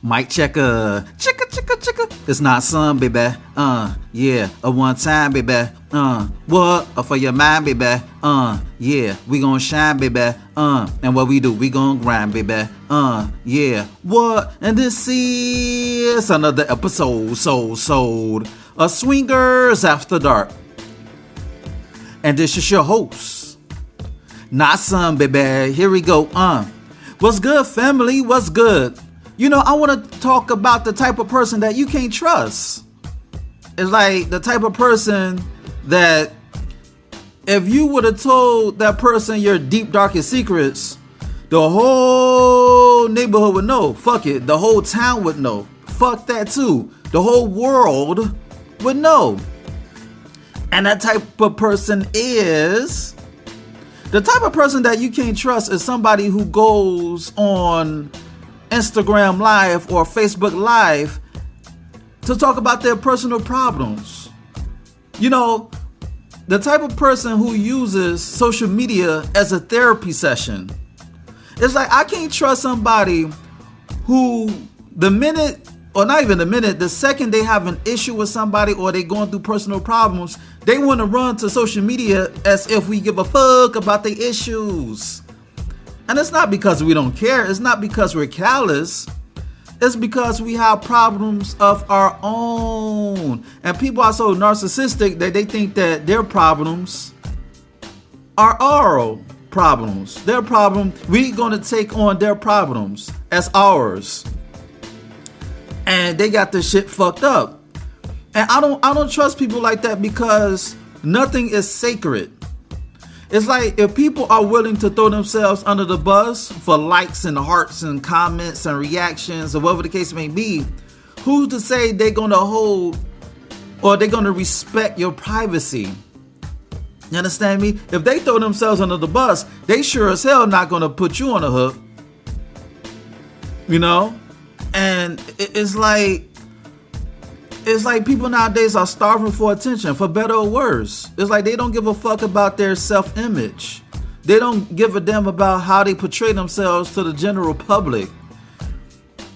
Mic checker, chicka. It's not some, baby. Yeah, a one time, baby. What? For your mind, baby. Yeah, we gon' shine, baby. And what we do, we gon' grind, baby. Yeah, what? And this is another episode, sold of Swingers After Dark. And this is your host, not some, baby. Here we go. What's good, family? What's good? You know, I want to talk about the type of person that you can't trust. It's like the type of person that if you would have told that person your deep, darkest secrets, the whole neighborhood would know. Fuck it. The whole town would know. Fuck that too. The whole world would know. And that type of person is... the type of person that you can't trust is somebody who goes on Instagram Live or Facebook Live to talk about their personal problems. You know, the type of person who uses social media as a therapy session. It's like, I can't trust somebody who the minute, or not even the minute, the second they have an issue with somebody or they going through personal problems, they want to run to social media as if we give a fuck about the issues. And it's not because we don't care. It's not because we're callous. It's because we have problems of our own. And people are so narcissistic that they think that their problems are our problems. Their problem, we're going to take on their problems as ours. And they got this shit fucked up. And I don't trust people like that because nothing is sacred. It's like if people are willing to throw themselves under the bus for likes and hearts and comments and reactions or whatever the case may be, who's to say they're going to hold or they're going to respect your privacy? You understand me? If they throw themselves under the bus, they sure as hell not going to put you on the hook. You know? And it's like people nowadays are starving for attention, for better or worse. It's like they don't give a fuck about their self-image. They don't give a damn about how they portray themselves to the general public.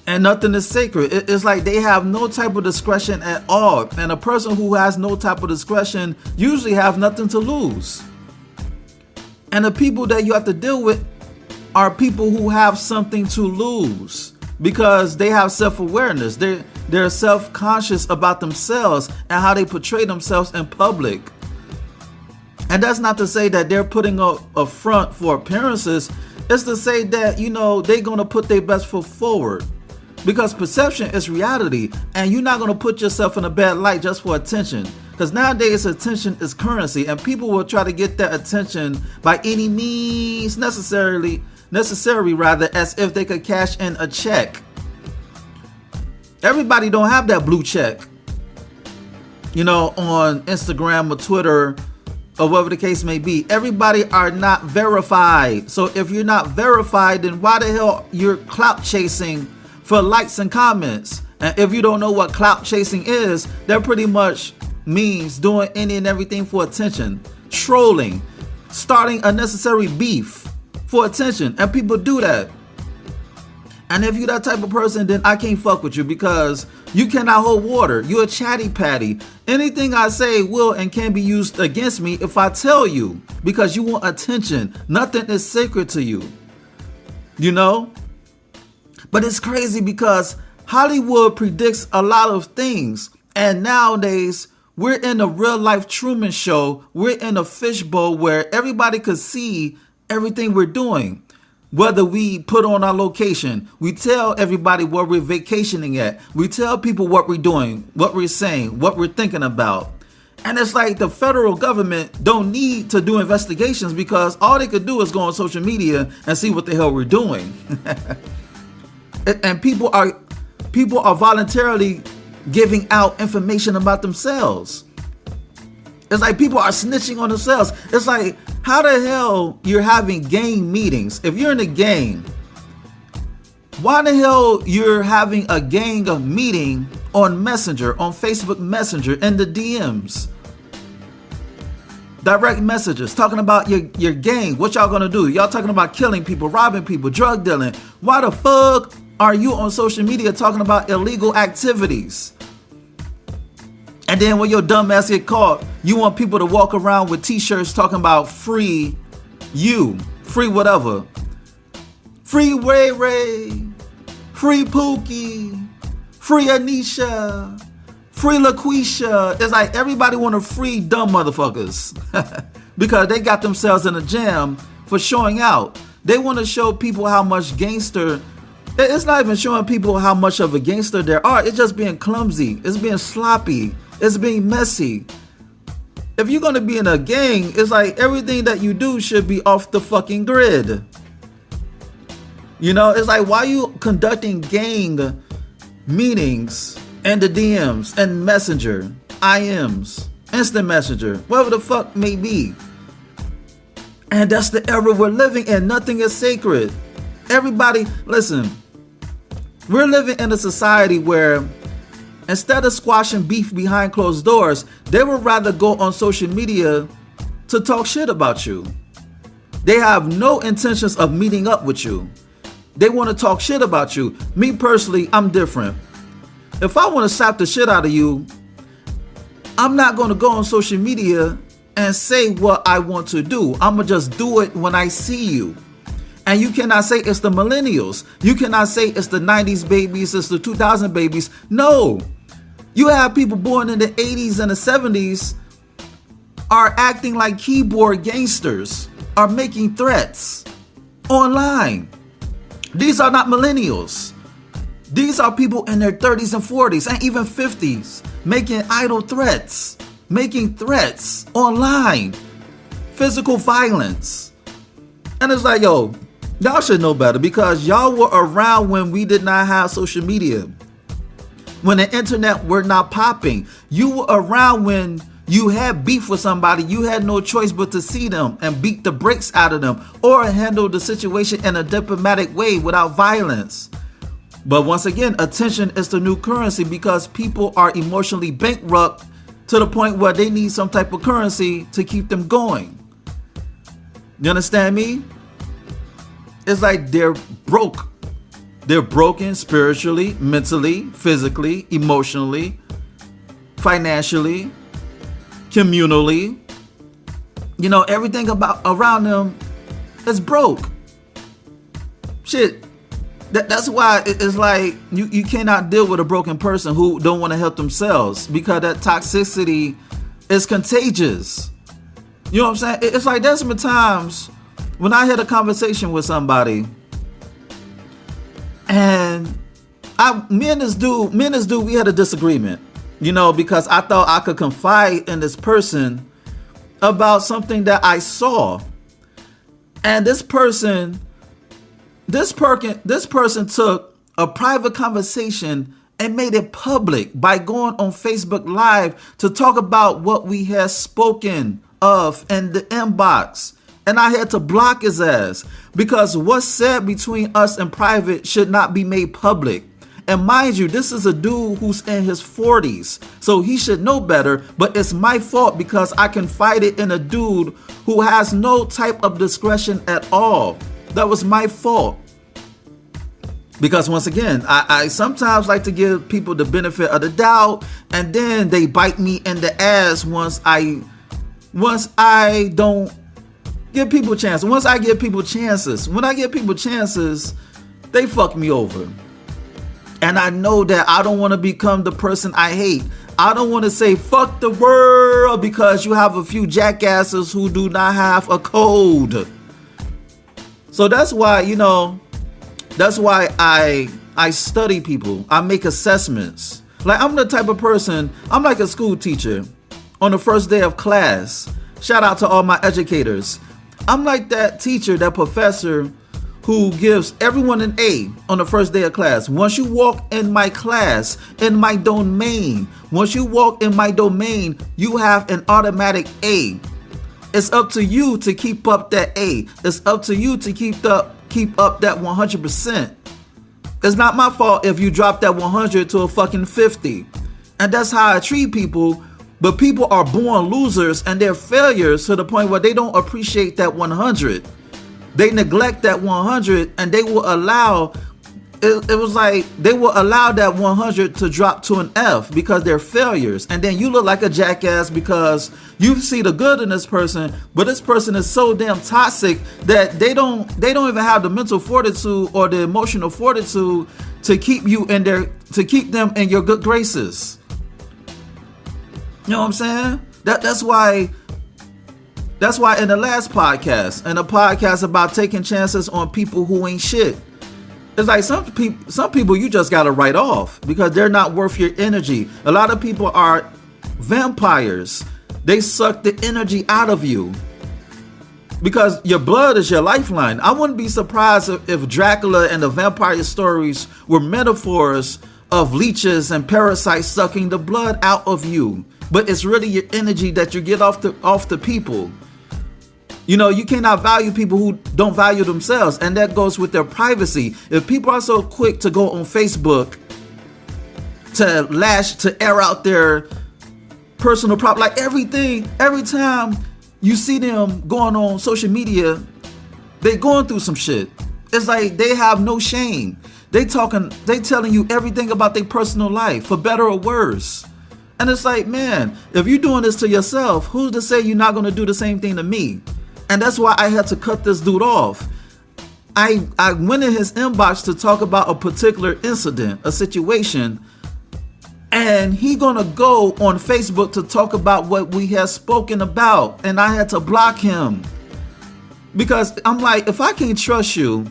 And nothing is sacred. It's like they have no type of discretion at all. And a person who has no type of discretion usually have nothing to lose. And the people that you have to deal with are people who have something to lose. Because they have self-awareness. They're self-conscious about themselves and how they portray themselves in public. And that's not to say that they're putting up a front for appearances. It's to say that, you know, they're going to put their best foot forward. Because perception is reality. And you're not going to put yourself in a bad light just for attention. Because nowadays attention is currency. And people will try to get that attention by any means necessary, as if they could cash in a check. Everybody don't have that blue check, you know, on Instagram or Twitter or whatever the case may be. Everybody are not verified. So if you're not verified, then why the hell you're clout chasing for likes and comments? And if you don't know what clout chasing is, that pretty much means doing any and everything for attention, trolling, starting unnecessary beef for attention. And people do that. And if you're that type of person, then I can't fuck with you because you cannot hold water. You're a chatty patty. Anything I say will and can be used against me if I tell you, because you want attention. Nothing is sacred to you, you know? But it's crazy because Hollywood predicts a lot of things. And nowadays, we're in a real life Truman Show. We're in a fishbowl where everybody could see everything we're doing. Whether we put on our location, we tell everybody where we're vacationing at. We tell people what we're doing, what we're saying, what we're thinking about. And it's like the federal government don't need to do investigations because all they could do is go on social media and see what the hell we're doing. And people are voluntarily giving out information about themselves. It's like people are snitching on themselves. It's like, how the hell you're having gang meetings? If you're in a gang, why the hell you're having a gang of meeting on Messenger, on Facebook Messenger, in the DMs? Direct messages talking about your gang. What y'all gonna do? Y'all talking about killing people, robbing people, drug dealing. Why the fuck are you on social media talking about illegal activities? And then when your dumb ass get caught, you want people to walk around with t-shirts talking about free you, free whatever. Free Ray Ray, free Pookie, free Anisha, free LaQuisha. It's like everybody want to free dumb motherfuckers because they got themselves in a jam for showing out. They want to show people how much gangster. It's not even showing people how much of a gangster there are. It's just being clumsy. It's being sloppy. It's being messy. If you're going to be in a gang, it's like everything that you do should be off the fucking grid. You know, it's like, why are you conducting gang meetings and the DMs and Messenger, IMs, Instant Messenger, whatever the fuck may be? And that's the era we're living in. Nothing is sacred. Everybody, listen, we're living in a society where instead of squashing beef behind closed doors, they would rather go on social media to talk shit about you. They have no intentions of meeting up with you. They want to talk shit about you. Me personally, I'm different. If I want to slap the shit out of you, I'm not going to go on social media and say what I want to do. I'm going to just do it when I see you. And you cannot say it's the millennials. You cannot say it's the 90s babies, it's the 2000 babies. No. You have people born in the 80s and the 70s are acting like keyboard gangsters, are making threats online. These are not millennials. These are people in their 30s and 40s and even 50s making idle threats, making threats online, physical violence. And it's like, yo, y'all should know better because y'all were around when we did not have social media. When the internet were not popping. You were around when you had beef with somebody. You had no choice but to see them and beat the brakes out of them or handle the situation in a diplomatic way without violence. But once again, attention is the new currency because people are emotionally bankrupt to the point where they need some type of currency to keep them going. You understand me? It's like they're broke. They're broken spiritually, mentally, physically, emotionally, financially, communally. You know, everything about around them is broke. Shit. That's why it's like you cannot deal with a broken person who don't want to help themselves because that toxicity is contagious. You know what I'm saying? It's like there's been times when I had a conversation with somebody and me and this dude, we had a disagreement, you know, because I thought I could confide in this person about something that I saw. And this person took a private conversation and made it public by going on Facebook Live to talk about what we had spoken of in the inbox. And I had to block his ass because what's said between us in private should not be made public. And mind you, this is a dude who's in his 40s, so he should know better, but it's my fault because I confided in a dude who has no type of discretion at all. That was my fault. Because once again, I sometimes like to give people the benefit of the doubt, and then they bite me in the ass once I don't give people chances. Once I give people chances, when I give people chances, they fuck me over. And I know that I don't want to become the person I hate. I don't want to say fuck the world because you have a few jackasses who do not have a code. So that's why, you know, that's why I study people. I make assessments. Like I'm the type of person, I'm like a school teacher on the first day of class. Shout out to all my educators. I'm like that teacher, that professor who gives everyone an A on the first day of class. Once you walk in my class, in my domain, once you walk in my domain, you have an automatic A. It's up to you to keep up that A. It's up to you to keep up that 100%. It's not my fault if you drop that 100 to a fucking 50. And that's how I treat people. But people are born losers and they're failures to the point where they don't appreciate that 100. They neglect that 100 and they will allow it was like they will allow that 100 to drop to an F because they're failures. And then you look like a jackass because you see the good in this person, but this person is so damn toxic that they don't even have the mental fortitude or the emotional fortitude to keep them in your good graces. You know what I'm saying? That's why in the last podcast, and a podcast about taking chances on people who ain't shit, it's like some people you just gotta write off because they're not worth your energy. A lot of people are vampires. They suck the energy out of you because your blood is your lifeline. I wouldn't be surprised if Dracula and the vampire stories were metaphors of leeches and parasites sucking the blood out of you. But it's really your energy that you get off the people. You know, you cannot value people who don't value themselves, and that goes with their privacy. If people are so quick to go on Facebook to air out their personal problem, like every time you see them going on social media, they going through some shit. It's like they have no shame. They telling you everything about their personal life, for better or worse. And it's like, man, if you're doing this to yourself, who's to say you're not going to do the same thing to me? And that's why I had to cut this dude off. I went in his inbox to talk about a particular incident, a situation, and he gonna go on Facebook to talk about what we had spoken about, and I had to block him. Because I'm like, if I can't trust you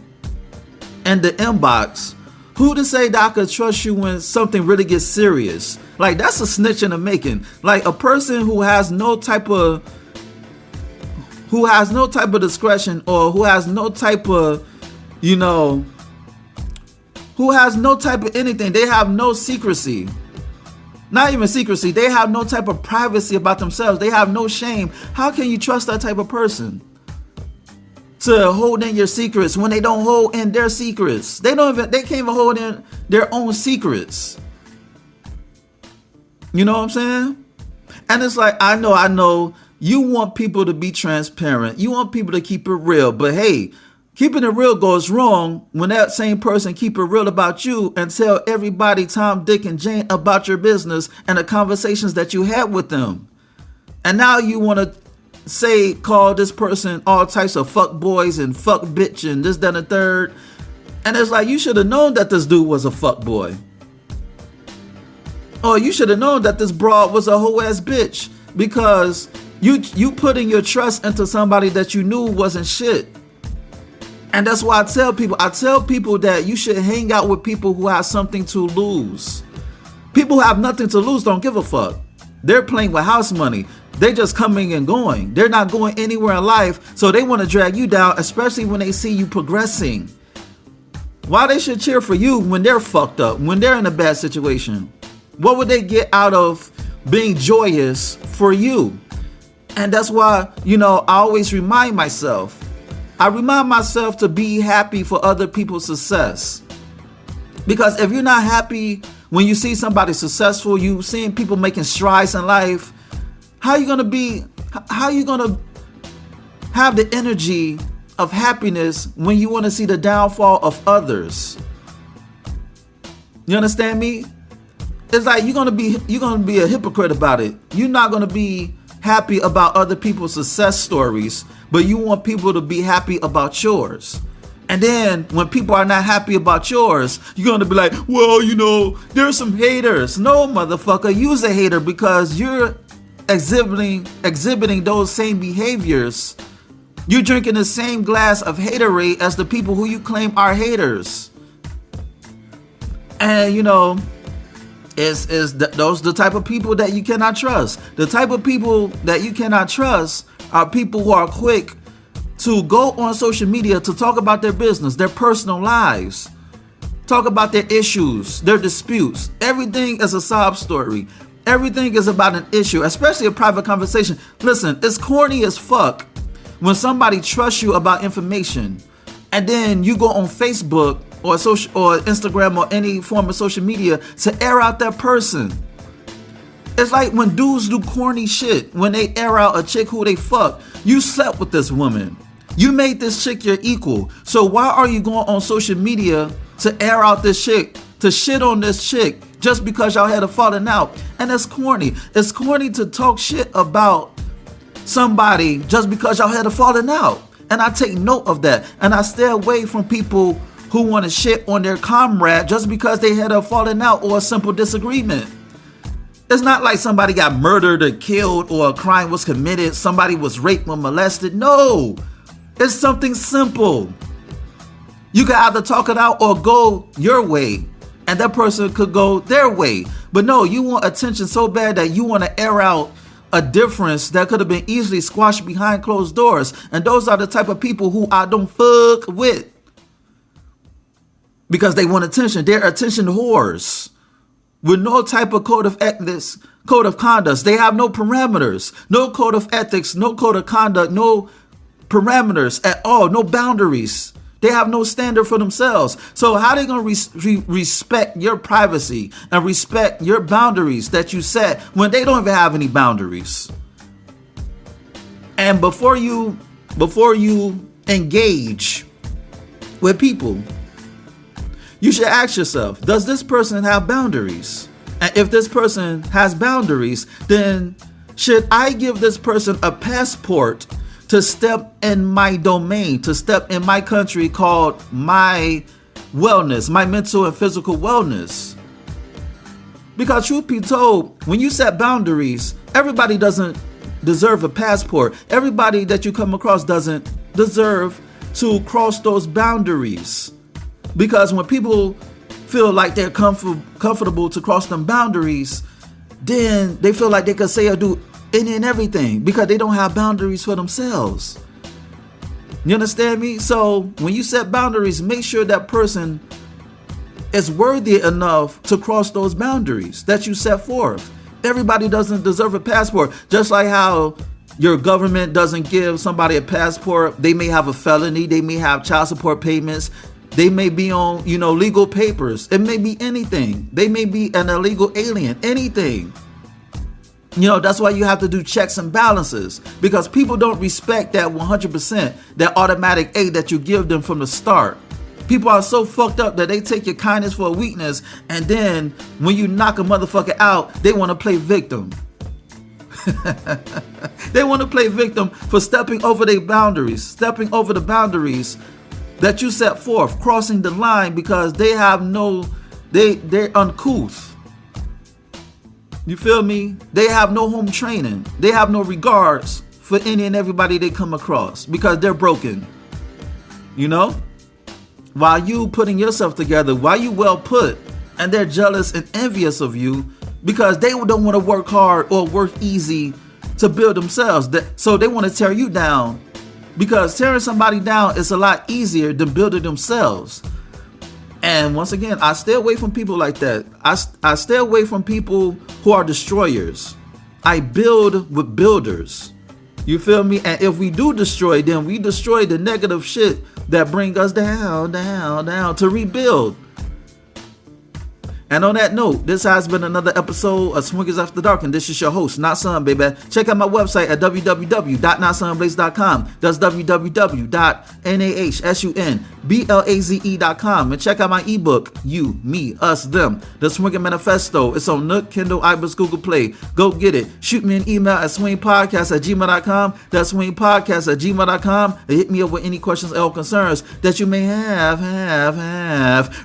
in the inbox, who to say that I could trust you when something really gets serious? Like, that's a snitch in the making. Like, a person who has no type of discretion, or who has no type of, who has no type of anything. They have no secrecy. Not even secrecy. They have no type of privacy about themselves. They have no shame. How can you trust that type of person to hold in your secrets when they don't hold in their secrets? They can't even hold in their own secrets. You know what I'm saying? And it's like, I know you want people to be transparent. You want people to keep it real. But hey, keeping it real goes wrong when that same person keep it real about you and tell everybody, Tom, Dick, and Jane, about your business and the conversations that you had with them. And now you want to call this person all types of fuck boys and fuck bitch and this, that, and the third. And it's like, you should have known that this dude was a fuck boy. Or you should have known that this broad was a hoe ass bitch, because you putting your trust into somebody that you knew wasn't shit. And that's why I tell people that you should hang out with people who have something to lose. People who have nothing to lose don't give a fuck. They're playing with house money. They just coming and going. They're not going anywhere in life, so they want to drag you down, especially when they see you progressing. Why they should cheer for you when they're fucked up, when they're in a bad situation? What would they get out of being joyous for you? And that's why, I always remind myself. I remind myself to be happy for other people's success. Because if you're not happy when you see somebody successful, you seeing people making strides in life, how are you gonna have the energy of happiness when you want to see the downfall of others? You understand me? It's like you're gonna be a hypocrite about it. You're not gonna be happy about other people's success stories, but you want people to be happy about yours. And then when people are not happy about yours, you're gonna be like, well, there's some haters. No, motherfucker, you's a hater because you're exhibiting those same behaviors. You're drinking the same glass of haterade as the people who you claim are haters. And those the type of people that you cannot trust. The type of people that you cannot trust are people who are quick to go on social media to talk about their business, their personal lives, talk about their issues, their disputes. Everything is a sob story. Everything is about an issue, especially a private conversation. Listen, it's corny as fuck when somebody trusts you about information and then you go on Facebook or Instagram or any form of social media to air out that person. It's like when dudes do corny shit, when they air out a chick who they fuck. You slept with this woman. You made this chick your equal. So why are you going on social media to air out this chick, to shit on this chick just because y'all had a falling out. And it's corny. It's corny to talk shit about somebody just because y'all had a falling out. And I take note of that. And I stay away from people who want to shit on their comrade just because they had a falling out or a simple disagreement. It's not like somebody got murdered or killed or a crime was committed, somebody was raped or molested. No, it's something simple. You can either talk it out or go your way, and that person could go their way. But no, you want attention so bad that you want to air out a difference that could have been easily squashed behind closed doors. And those are the type of people who I don't fuck with, because they want attention. They're attention whores with no type of code of ethics, code of conduct. They have no parameters, no code of ethics, no code of conduct, no parameters at all, no boundaries. They have no standard for themselves. So how are they going to respect your privacy and respect your boundaries that you set when they don't even have any boundaries? And before you engage with people, you should ask yourself, does this person have boundaries? And if this person has boundaries, then should I give this person a passport to step in my domain, to step in my country called my wellness, my mental and physical wellness? Because truth be told, when you set boundaries, everybody doesn't deserve a passport. Everybody that you come across doesn't deserve to cross those boundaries. Because when people feel like they're comfortable to cross them boundaries, then they feel like they can say or do any and everything because they don't have boundaries for themselves. You understand me? So when you set boundaries, make sure that person is worthy enough to cross those boundaries that you set forth. Everybody doesn't deserve a passport. Just like how your government doesn't give somebody a passport. They may have a felony. They may have child support payments. They may be on, legal papers. It may be anything. They may be an illegal alien, anything. That's why you have to do checks and balances, because people don't respect that 100%, that automatic aid that you give them from the start. People are so fucked up that they take your kindness for a weakness, and then when you knock a motherfucker out, they want to play victim. They want to play victim for stepping over their boundaries, stepping over the boundaries that you set forth, crossing the line because they're uncouth. You feel me? They have no home training. They have no regards for any and everybody they come across because they're broken. While you putting yourself together, while you well put, and they're jealous and envious of you because they don't want to work hard or work easy to build themselves. So they want to tear you down, because tearing somebody down is a lot easier than building themselves. And once again, I stay away from people like that. I stay away from people who are destroyers. I build with builders. You feel me? And if we do destroy, then we destroy the negative shit that bring us down to rebuild. And on that note, this has been another episode of Swingers After Dark, and this is your host, Not Sun, baby. Check out my website at www.notsunblaze.com. That's www.nahsunblaze.com. And check out my ebook, You, Me, Us, Them, The Swinger Manifesto. It's on Nook, Kindle, iBooks, Google Play. Go get it. Shoot me an email at swingpodcast@gmail.com. That's swingpodcast@gmail.com. And hit me up with any questions or concerns that you may have.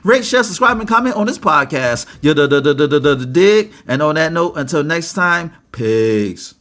Rate, share, subscribe, and comment on this podcast. You dig? And on that note, until next time, peace.